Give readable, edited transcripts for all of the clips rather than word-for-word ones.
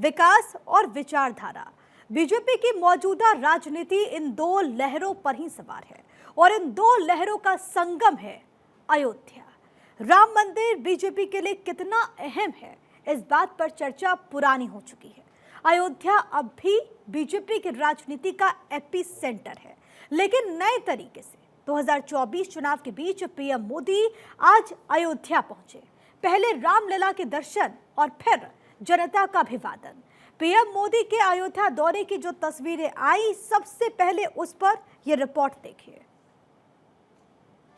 विकास और विचारधारा। बीजेपी की मौजूदा राजनीति इन दो लहरों पर ही सवार है और इन दो लहरों का संगम है अयोध्या। राम मंदिर बीजेपी के लिए कितना अहम है, इस बात पर चर्चा पुरानी हो चुकी है। अयोध्या अब भी बीजेपी की राजनीति का एपी सेंटर है, लेकिन नए तरीके से। 2024 चुनाव के बीच पीएम मोदी आज अयोध्या पहुंचे। पहले रामलला के दर्शन और फिर जनता का अभिवादन। पीएम मोदी के अयोध्या दौरे की जो तस्वीरें आई, सबसे पहले उस पर यह रिपोर्ट देखिए।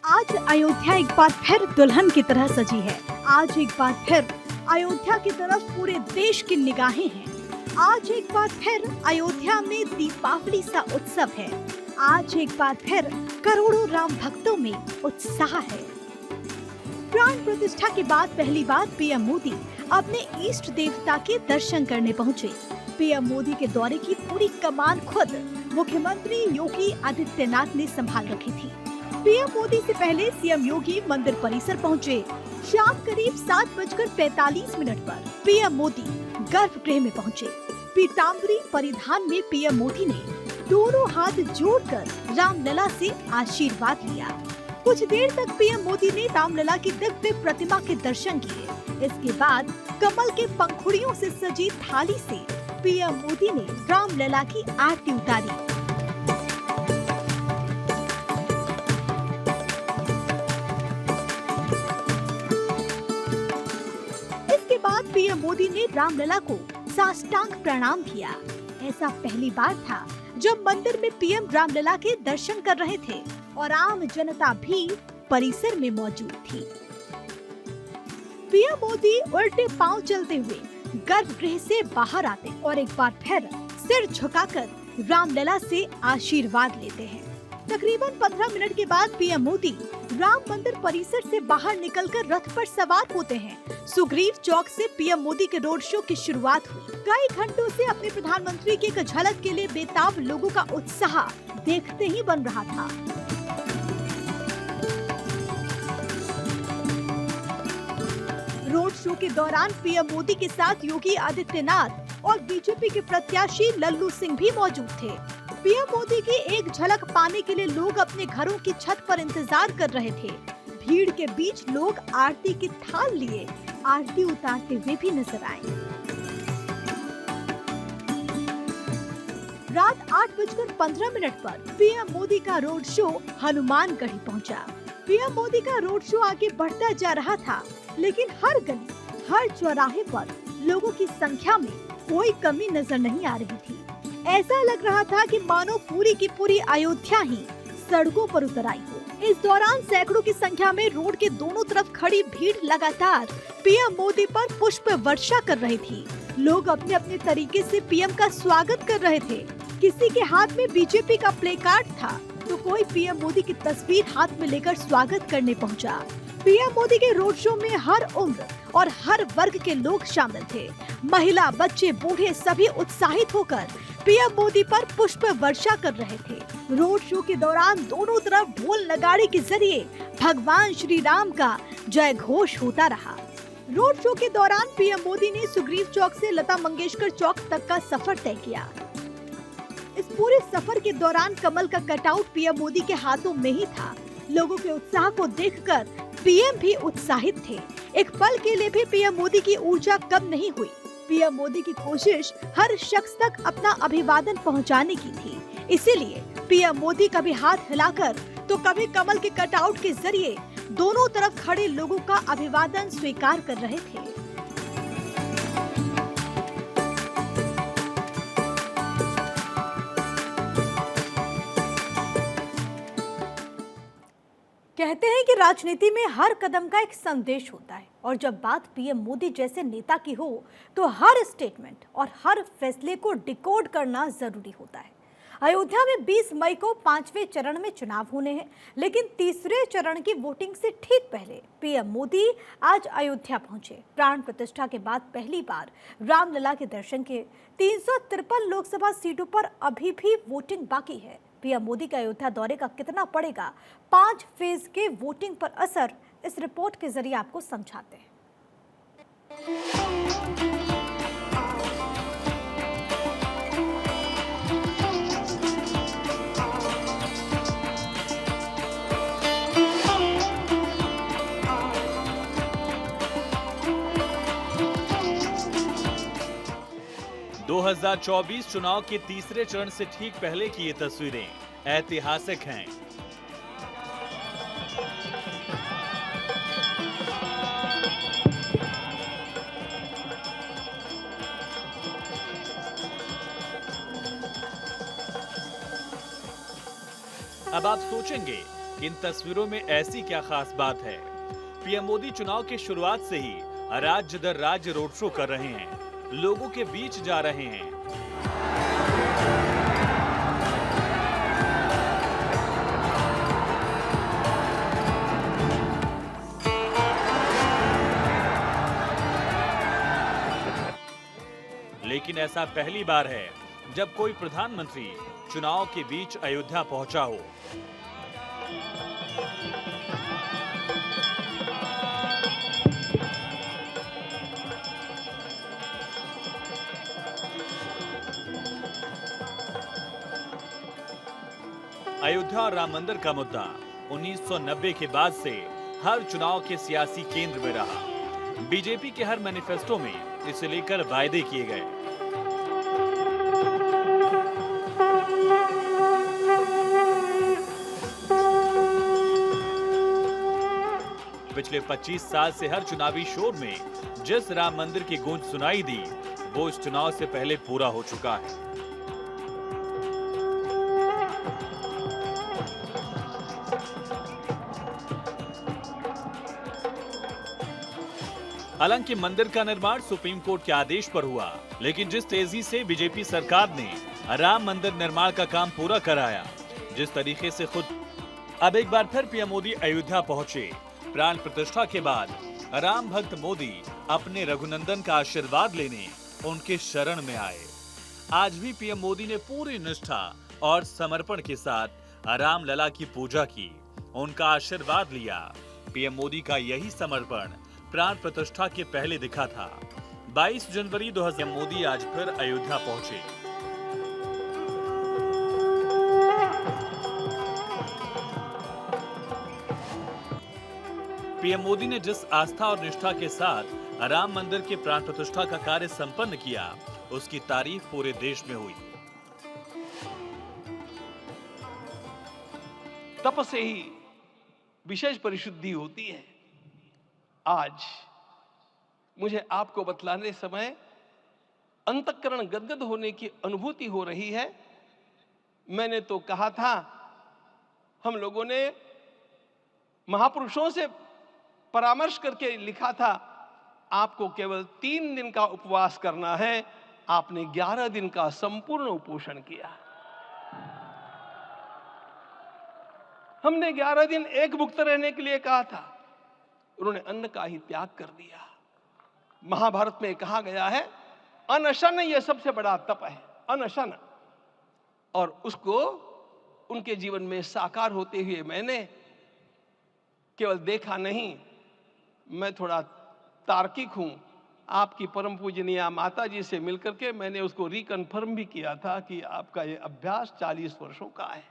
आज अयोध्या एक बार फिर दुल्हन की तरह सजी है। आज एक बार फिर अयोध्या की तरफ पूरे देश की निगाहें हैं। आज एक बार फिर अयोध्या में दीपावली सा उत्सव है। आज एक बार फिर करोड़ों राम भक्तों में उत्साह है। प्राण प्रतिष्ठा के बाद पहली बार पीएम मोदी अपने इष्ट देवता के दर्शन करने पहुंचे। पीएम मोदी के दौरे की पूरी कमान खुद मुख्यमंत्री योगी आदित्यनाथ ने संभाल रखी थी। पीएम मोदी से पहले सीएम योगी मंदिर परिसर पहुंचे। शाम करीब 7:45 पर पीएम मोदी गर्भगृह में पहुंचे। पीताम्बरी परिधान में पीएम मोदी ने दोनों हाथ जोड़कर रामलला से आशीर्वाद लिया। कुछ देर तक पीएम मोदी ने रामलला की दिव्य प्रतिमा के दर्शन किए। इसके बाद कमल के पंखुड़ियों से सजी थाली से पीएम मोदी ने रामलला की आरती उतारी। इसके बाद पीएम मोदी ने रामलला को साष्टांग प्रणाम किया। ऐसा पहली बार था जब मंदिर में पीएम रामलला के दर्शन कर रहे थे और आम जनता भी परिसर में मौजूद थी। पीएम मोदी उल्टे पांव चलते हुए गर्भगृह से बाहर आते और एक बार फिर सिर झुकाकर रामलला से आशीर्वाद लेते हैं। तकरीबन 15 मिनट के बाद पीएम मोदी राम मंदिर परिसर से बाहर निकलकर रथ पर सवार होते हैं। सुग्रीव चौक से पीएम मोदी के रोड शो की शुरुआत हुई। कई घंटों से अपने प्रधानमंत्री की एक झलक के लिए बेताब लोगों का उत्साह देखते ही बन रहा था। रोड शो के दौरान पीएम मोदी के साथ योगी आदित्यनाथ और बीजेपी के प्रत्याशी लल्लू सिंह भी मौजूद थे। पीएम मोदी की एक झलक पाने के लिए लोग अपने घरों की छत पर इंतजार कर रहे थे। भीड़ के बीच लोग आरती की थाल लिए आरती उतारते हुए भी नजर आए। रात 8:15 पर पीएम मोदी का रोड शो हनुमानगढ़ी पहुंचा। पीएम मोदी का रोड शो आगे बढ़ता जा रहा था, लेकिन हर गली, हर चौराहे पर लोगों की संख्या में कोई कमी नजर नहीं आ रही थी। ऐसा लग रहा था कि मानो पूरी की पूरी अयोध्या ही सड़कों पर उतर आई हो। इस दौरान सैकड़ों की संख्या में रोड के दोनों तरफ खड़ी भीड़ लगातार पीएम मोदी पर पुष्प वर्षा कर रही थी। लोग अपने अपने तरीके से पीएम का स्वागत कर रहे थे। किसी के हाथ में बीजेपी का प्ले कार्ड था, तो कोई पीएम मोदी की तस्वीर हाथ में लेकर स्वागत करने पहुंचा। पीएम मोदी के रोड शो में हर उम्र और हर वर्ग के लोग शामिल थे। महिला, बच्चे, बूढ़े सभी उत्साहित होकर पीएम मोदी पर पुष्प वर्षा कर रहे थे। रोड शो के दौरान दोनों तरफ ढोल नगाड़े के जरिए भगवान श्री राम का जय घोष होता रहा। रोड शो के दौरान पीएम मोदी ने सुग्रीव चौक से लता मंगेशकर चौक तक का सफर तय किया। इस पूरे सफर के दौरान कमल का कटआउट पीएम मोदी के हाथों में ही था। लोगों के उत्साह को देखकर पीएम भी उत्साहित थे। एक पल के लिए भी पीएम मोदी की ऊर्जा कम नहीं हुई। पीएम मोदी की कोशिश हर शख्स तक अपना अभिवादन पहुंचाने की थी। इसीलिए पीएम मोदी कभी हाथ हिलाकर तो कभी कमल के कटआउट के जरिए दोनों तरफ खड़े लोगों का अभिवादन स्वीकार कर रहे थे। कहते हैं कि राजनीति में हर कदम का एक संदेश होता है, और जब बात पीएम मोदी जैसे नेता की हो तो हर स्टेटमेंट और हर फैसले को डिकोड करना जरूरी होता है। अयोध्या में 20 मई को 5वें चरण में चुनाव होने हैं, लेकिन तीसरे चरण की वोटिंग से ठीक पहले पीएम मोदी आज अयोध्या पहुंचे। प्राण प्रतिष्ठा के बाद पहली बार रामलला के दर्शन किए। 353 लोकसभा सीटों पर अभी भी वोटिंग बाकी है। पीएम मोदी के अयोध्या दौरे का कितना पड़ेगा 5 फेज के वोटिंग पर असर, इस रिपोर्ट के जरिए आपको समझाते हैं। 2024 चुनाव के तीसरे चरण से ठीक पहले की ये तस्वीरें ऐतिहासिक हैं। अब आप सोचेंगे कि इन तस्वीरों में ऐसी क्या खास बात है। पीएम मोदी चुनाव की शुरुआत से ही राज्य दर राज्य रोड शो कर रहे हैं, लोगों के बीच जा रहे हैं। लेकिन ऐसा पहली बार है जब कोई प्रधानमंत्री चुनाव के बीच अयोध्या पहुंचा हो। अयोध्या और राम मंदिर का मुद्दा 1990 के बाद से हर चुनाव के सियासी केंद्र में रहा। बीजेपी के हर मैनिफेस्टो में इसे लेकर वायदे किए गए। पिछले 25 साल से हर चुनावी शोर में जिस राम मंदिर की गूंज सुनाई दी, वो इस चुनाव से पहले पूरा हो चुका है। हालांकि मंदिर का निर्माण सुप्रीम कोर्ट के आदेश पर हुआ, लेकिन जिस तेजी से बीजेपी सरकार ने राम मंदिर निर्माण का काम पूरा कराया, जिस तरीके से खुद अब एक बार फिर पीएम मोदी अयोध्या पहुंचे। प्राण प्रतिष्ठा के बाद राम भक्त मोदी अपने रघुनंदन का आशीर्वाद लेने उनके शरण में आए। आज भी पीएम मोदी ने पूरी निष्ठा और समर्पण के साथ राम लला की पूजा की, उनका आशीर्वाद लिया। पीएम मोदी का यही समर्पण प्राण प्रतिष्ठा के पहले दिखा था। 22 जनवरी 2000 मोदी आज फिर अयोध्या पहुंचे। पीएम मोदी ने जिस आस्था और निष्ठा के साथ राम मंदिर के प्राण प्रतिष्ठा का कार्य संपन्न किया, उसकी तारीफ पूरे देश में हुई। तप से ही विशेष परिशुद्धि होती है। आज मुझे आपको बतलाने समय अंतःकरण गदगद होने की अनुभूति हो रही है। मैंने तो कहा था, हम लोगों ने महापुरुषों से परामर्श करके लिखा था, आपको केवल 3 दिन का उपवास करना है। आपने 11 दिन का संपूर्ण उपोषण किया। हमने 11 दिन एक भुक्त रहने के लिए कहा था, उन्होंने अन्न का ही त्याग कर दिया। महाभारत में कहा गया है, अनशन यह सबसे बड़ा तप है, अनशन। और उसको उनके जीवन में साकार होते हुए मैंने केवल देखा नहीं, मैं थोड़ा तार्किक हूं। आपकी परम पूजनीय माता जी से मिलकर के मैंने उसको रिकन्फर्म भी किया था कि आपका ये अभ्यास 40 वर्षों का है।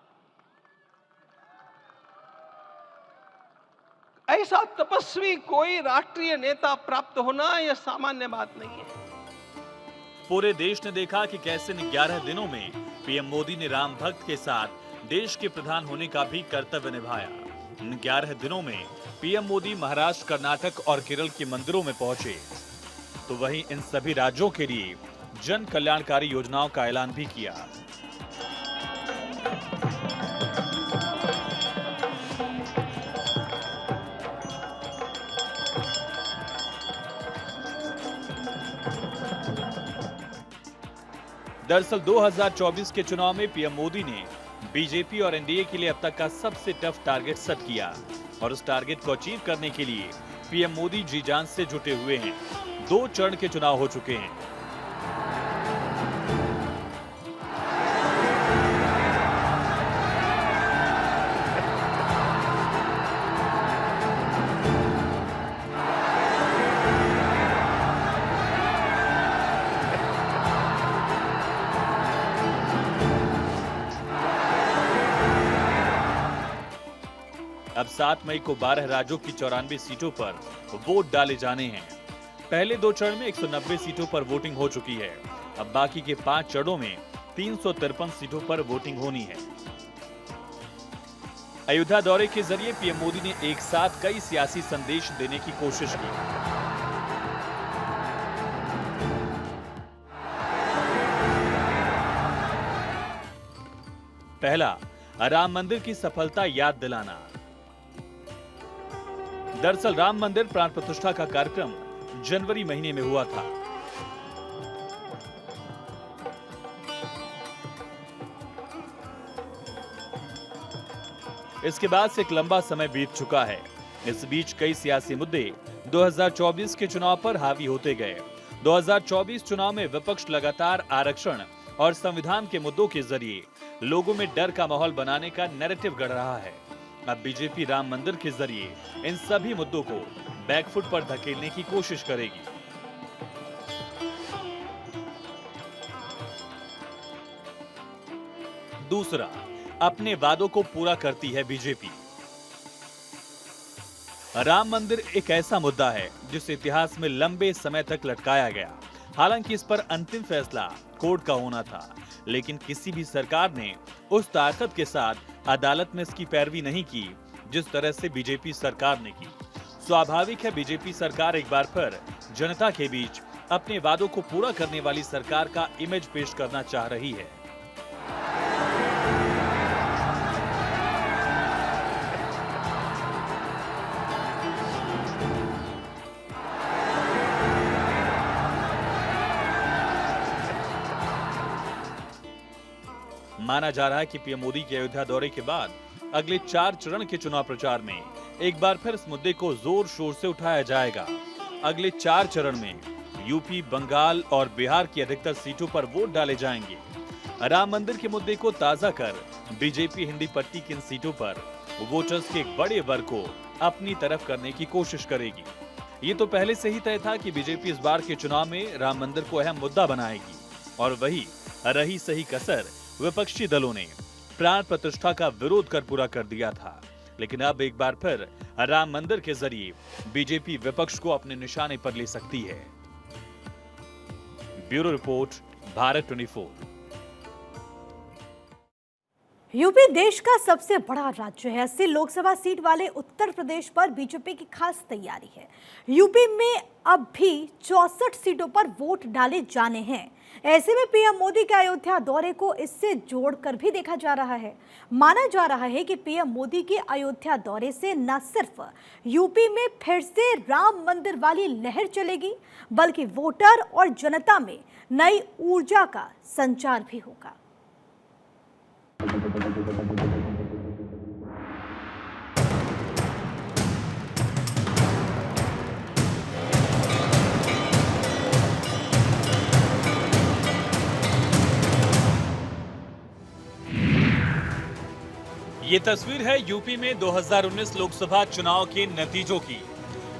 ऐसा तपस्वी कोई राष्ट्रीय नेता प्राप्त होना यह सामान्य बात नहीं है। पूरे देश ने देखा कि कैसे इन 11 दिनों में पीएम मोदी ने राम भक्त के साथ देश के प्रधान होने का भी कर्तव्य निभाया। इन 11 दिनों में पीएम मोदी महाराष्ट्र, कर्नाटक और केरल के मंदिरों में पहुंचे, तो वहीं इन सभी राज्यों के लिए जन कल्याणकारी योजनाओं का ऐलान भी किया। दरअसल 2024 के चुनाव में पीएम मोदी ने बीजेपी और एनडीए के लिए अब तक का सबसे टफ टारगेट सेट किया और उस टारगेट को अचीव करने के लिए पीएम मोदी जी जान से जुटे हुए हैं। 2 चरण के चुनाव हो चुके हैं। अब 7 मई को 12 राज्यों की 94 सीटों पर वोट डाले जाने हैं। पहले 2 चरण में 190 सीटों पर वोटिंग हो चुकी है अब बाकी के 5 चरणों में 353 सीटों पर वोटिंग होनी है। अयोध्या दौरे के जरिए पीएम मोदी ने एक साथ कई सियासी संदेश देने की कोशिश की। पहला, राम मंदिर की सफलता याद दिलाना। दरअसल राम मंदिर प्राण प्रतिष्ठा का कार्यक्रम जनवरी महीने में हुआ था। इसके बाद से एक लंबा समय बीत चुका है। इस बीच कई सियासी मुद्दे 2024 के चुनाव पर हावी होते गए। 2024 चुनाव में विपक्ष लगातार आरक्षण और संविधान के मुद्दों के जरिए लोगों में डर का माहौल बनाने का नैरेटिव गढ़ रहा है। अब बीजेपी राम मंदिर के जरिए इन सभी मुद्दों को बैकफुट पर धकेलने की कोशिश करेगी। दूसरा, अपने वादों को पूरा करती है बीजेपी। राम मंदिर एक ऐसा मुद्दा है जिसे इतिहास में लंबे समय तक लटकाया गया। हालांकि इस पर अंतिम फैसला कोर्ट का होना था, लेकिन किसी भी सरकार ने उस ताकत के साथ अदालत में इसकी पैरवी नहीं की जिस तरह से बीजेपी सरकार ने की। स्वाभाविक है बीजेपी सरकार एक बार फिर जनता के बीच अपने वादों को पूरा करने वाली सरकार का इमेज पेश करना चाह रही है। माना जा रहा है कि पीएम मोदी के अयोध्या दौरे के बाद अगले 4 चरण के चुनाव प्रचार में एक बार फिर इस मुद्दे को जोर शोर से उठाया जाएगा। अगले 4 चरण में यूपी, बंगाल और बिहार की अधिकतर सीटों पर वोट डाले जाएंगे। राम मंदिर के मुद्दे को ताजा कर बीजेपी हिंदी पट्टी की इन सीटों पर वोटर्स के एक बड़े वर्ग को अपनी तरफ करने की कोशिश करेगी। ये तो पहले से ही तय था कि बीजेपी इस बार के चुनाव में राम मंदिर को अहम मुद्दा बनाएगी और वही रही सही कसर विपक्षी दलों ने प्राण प्रतिष्ठा का विरोध कर पूरा कर दिया था। लेकिन अब एक बार फिर राम मंदिर के जरिए बीजेपी विपक्ष को अपने निशाने पर ले सकती है। Bureau report, Bharat 24। यूपी देश का सबसे बड़ा राज्य है। 80 लोकसभा सीट वाले उत्तर प्रदेश पर बीजेपी की खास तैयारी है। यूपी में अब भी 64 सीटों पर वोट डाले जाने हैं। ऐसे में पीएम मोदी के अयोध्या दौरे को इससे जोड़कर भी देखा जा रहा है। माना जा रहा है कि पीएम मोदी के अयोध्या दौरे से न सिर्फ यूपी में फिर से राम मंदिर वाली लहर चलेगी, बल्कि वोटर और जनता में नई ऊर्जा का संचार भी होगा। ये तस्वीर है यूपी में 2019 लोकसभा चुनाव के नतीजों की।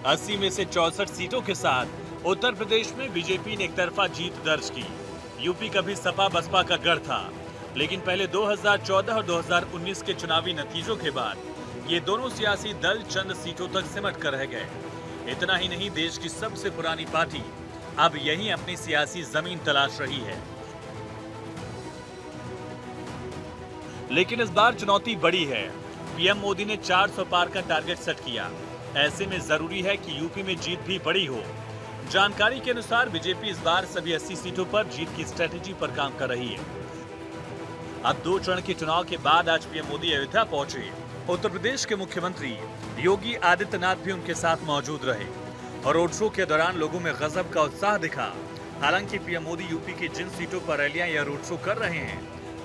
80 में से 64 सीटों के साथ उत्तर प्रदेश में बीजेपी ने एकतरफा जीत दर्ज की। यूपी कभी सपा बसपा का गढ़ था, लेकिन पहले 2014 और 2019 के चुनावी नतीजों के बाद ये दोनों सियासी दल चंद सीटों तक सिमट कर रह गए। इतना ही नहीं, देश की सबसे पुरानी पार्टी अब यहीं अपनी सियासी जमीन तलाश रही है। लेकिन इस बार चुनौती बड़ी है। पीएम मोदी ने 400 पार का टारगेट सेट किया। ऐसे में जरूरी है कि यूपी में जीत भी बड़ी हो। जानकारी के अनुसार बीजेपी इस बार सभी 80 सीटों पर जीत की स्ट्रेटेजी पर काम कर रही है। अब 2 चरण के चुनाव के बाद आज पीएम मोदी अयोध्या पहुंचे। उत्तर प्रदेश के मुख्यमंत्री योगी आदित्यनाथ भी उनके साथ मौजूद रहे और रोड शो के दौरान लोगों में गजब का उत्साह दिखा। हालांकि पीएम मोदी यूपी की जिन सीटों पर रैलियां या रोड शो कर रहे हैं,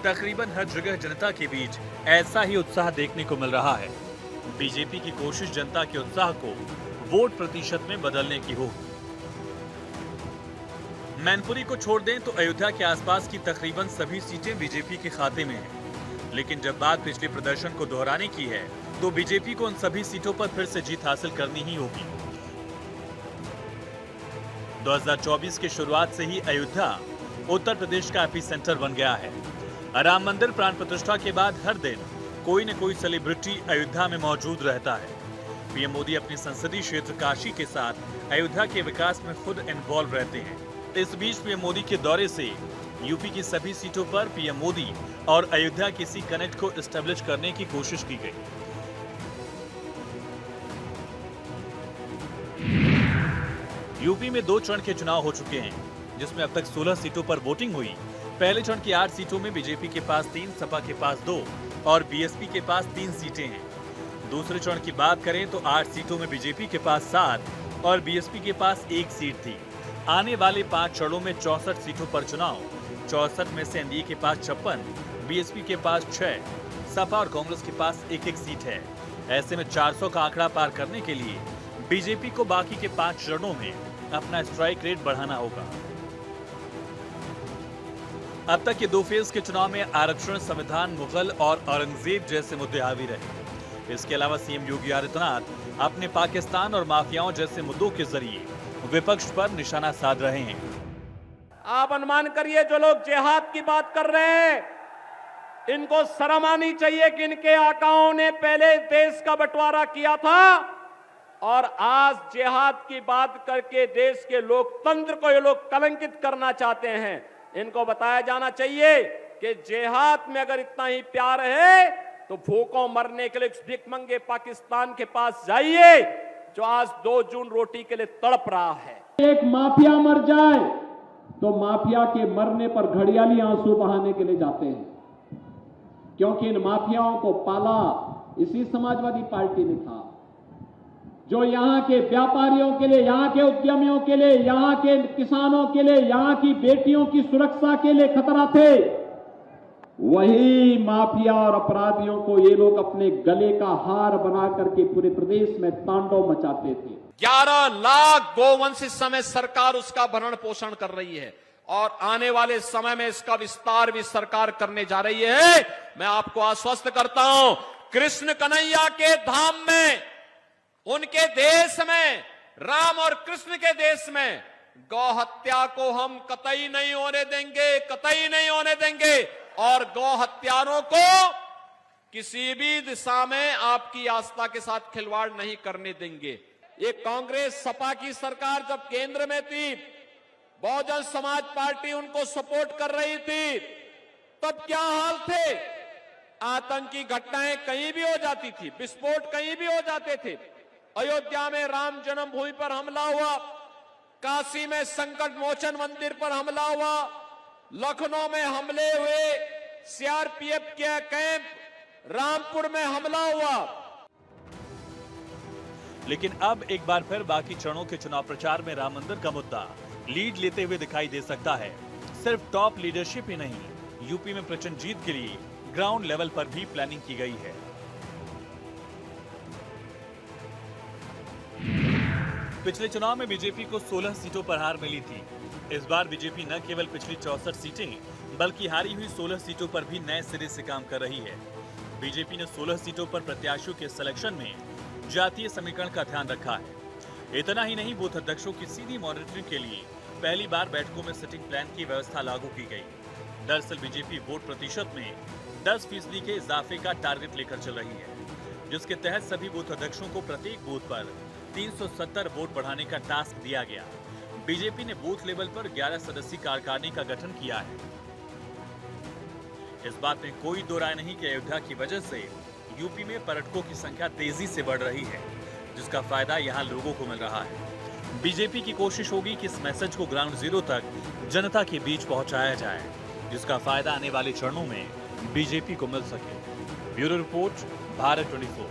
तकरीबन हर जगह जनता के बीच ऐसा ही उत्साह देखने को मिल रहा है। बीजेपी की कोशिश जनता के उत्साह को वोट प्रतिशत में बदलने की होगी। मैनपुरी को छोड़ दें तो अयोध्या के आसपास की तकरीबन सभी सीटें बीजेपी के खाते में हैं। लेकिन जब बात पिछले प्रदर्शन को दोहराने की है, तो बीजेपी को उन सभी सीटों पर फिर से जीत हासिल करनी ही होगी। 2024 की शुरुआत से ही अयोध्या उत्तर प्रदेश का एपिसेंटर बन गया है। राम मंदिर प्राण प्रतिष्ठा के बाद हर दिन कोई न कोई सेलिब्रिटी अयोध्या में मौजूद रहता है। पीएम मोदी अपने संसदीय क्षेत्र काशी के साथ अयोध्या के विकास में खुद इन्वॉल्व रहते हैं। इस बीच पीएम मोदी के दौरे से यूपी की सभी सीटों पर पीएम मोदी और अयोध्या की सी कनेक्ट को एस्टेब्लिश करने की कोशिश की गई। यूपी में 2 चरण के चुनाव हो चुके हैं, जिसमें अब तक 16 सीटों पर वोटिंग हुई। पहले चरण की 8 सीटों में बीजेपी के पास 3, सपा के पास 2 और बीएसपी के पास 3 सीटें हैं। दूसरे चरण की बात करें तो 8 सीटों में बीजेपी के पास 7 और बीएसपी के पास 1 सीट थी। आने वाले 5 चरणों में 64 सीटों पर चुनाव। 64 में से एनडीए के पास 56, बीएसपी के पास 6, सपा और कांग्रेस के पास 1-1 सीट है। ऐसे में 400 का आंकड़ा पार करने के लिए बीजेपी को बाकी के 5 चरणों में अपना स्ट्राइक रेट बढ़ाना होगा। अब तक के 2 फेज के चुनाव में आरक्षण, संविधान, मुगल और औरंगजेब जैसे मुद्दे हावी रहे। इसके अलावा सीएम योगी आदित्यनाथ अपने पाकिस्तान और माफियाओं जैसे मुद्दों के जरिए विपक्ष पर निशाना साध रहे हैं। आप अनुमान करिए, जो लोग जिहाद की बात कर रहे हैं, इनको शर्म आनी चाहिए कि इनके आकाओं ने पहले देश का बंटवारा किया था और आज जिहाद की बात करके देश के लोकतंत्र को ये लोग कलंकित करना चाहते हैं। इनको बताया जाना चाहिए कि जिहाद में अगर इतना ही प्यार है तो भूखों मरने के लिए भिखमंगे पाकिस्तान के पास जाइए, जो आज 2 जून रोटी के लिए तड़प रहा है। एक माफिया मर जाए तो माफिया के मरने पर घड़ियाली आंसू बहाने के लिए जाते हैं, क्योंकि इन माफियाओं को पाला इसी समाजवादी पार्टी ने था, जो यहां के व्यापारियों के लिए, यहां के उद्यमियों के लिए, यहां के किसानों के लिए, यहां की बेटियों की सुरक्षा के लिए खतरा थे। वही माफिया और अपराधियों को ये लोग अपने गले का हार बना करके पूरे प्रदेश में तांडव मचाते थे। 11 लाख गोवंश इस समय सरकार उसका भरण पोषण कर रही है और आने वाले समय में इसका विस्तार भी सरकार करने जा रही है। मैं आपको आश्वस्त करता हूं, कृष्ण कन्हैया के धाम में, उनके देश में, राम और कृष्ण के देश में गौ हत्या को हम कतई नहीं होने देंगे, कतई नहीं होने देंगे। और गौ हत्यारों को किसी भी दिशा में आपकी आस्था के साथ खिलवाड़ नहीं करने देंगे। ये कांग्रेस सपा की सरकार जब केंद्र में थी, बहुजन समाज पार्टी उनको सपोर्ट कर रही थी, तब क्या हाल थे? आतंकी घटनाएं कहीं भी हो जाती थी, विस्फोट कहीं भी हो जाते थे। अयोध्या में राम जन्मभूमि पर हमला हुआ, काशी में संकट मोचन मंदिर पर हमला हुआ, लखनऊ में हमले हुए, सीआरपीएफ के कैंप, रामपुर में हमला हुआ। लेकिन अब एक बार फिर बाकी चरणों के चुनाव प्रचार में राम मंदिर का मुद्दा लीड लेते हुए दिखाई दे सकता है। सिर्फ टॉप लीडरशिप ही नहीं, यूपी में प्रचंड जीत के लिए ग्राउंड लेवल पर भी प्लानिंग की गई है। पिछले चुनाव में बीजेपी को 16 सीटों पर हार मिली थी। इस बार बीजेपी न केवल पिछली 64 सीटें बल्कि हारी हुई 16 सीटों पर भी नए सिरे से काम कर रही है। बीजेपी ने 16 सीटों पर प्रत्याशियों के सिलेक्शन में जातीय समीकरण का ध्यान रखा है। इतना ही नहीं, बूथ अध्यक्षों की सीधी मॉनिटरिंग के लिए पहली बार बैठकों में सिटिंग प्लान की व्यवस्था लागू की गई। दरअसल बीजेपी वोट प्रतिशत में 10% के इजाफे का टारगेट लेकर चल रही है, जिसके तहत सभी बूथ अध्यक्षों को प्रत्येक बूथ पर 370 वोट बढ़ाने का टास्क दिया गया। बीजेपी ने बूथ लेवल पर 11 सदस्यीय कार्यकारिणी का गठन किया है। इस बात में कोई दो राय नहीं कि अयोध्या की वजह से यूपी में पर्यटकों की संख्या तेजी से बढ़ रही है, जिसका फायदा यहां लोगों को मिल रहा है। बीजेपी की कोशिश होगी कि इस मैसेज को ग्राउंड जीरो तक जनता के बीच पहुंचाया जाए, जिसका फायदा आने वाले चरणों में बीजेपी को मिल सके। Bureau report, Bharat 24।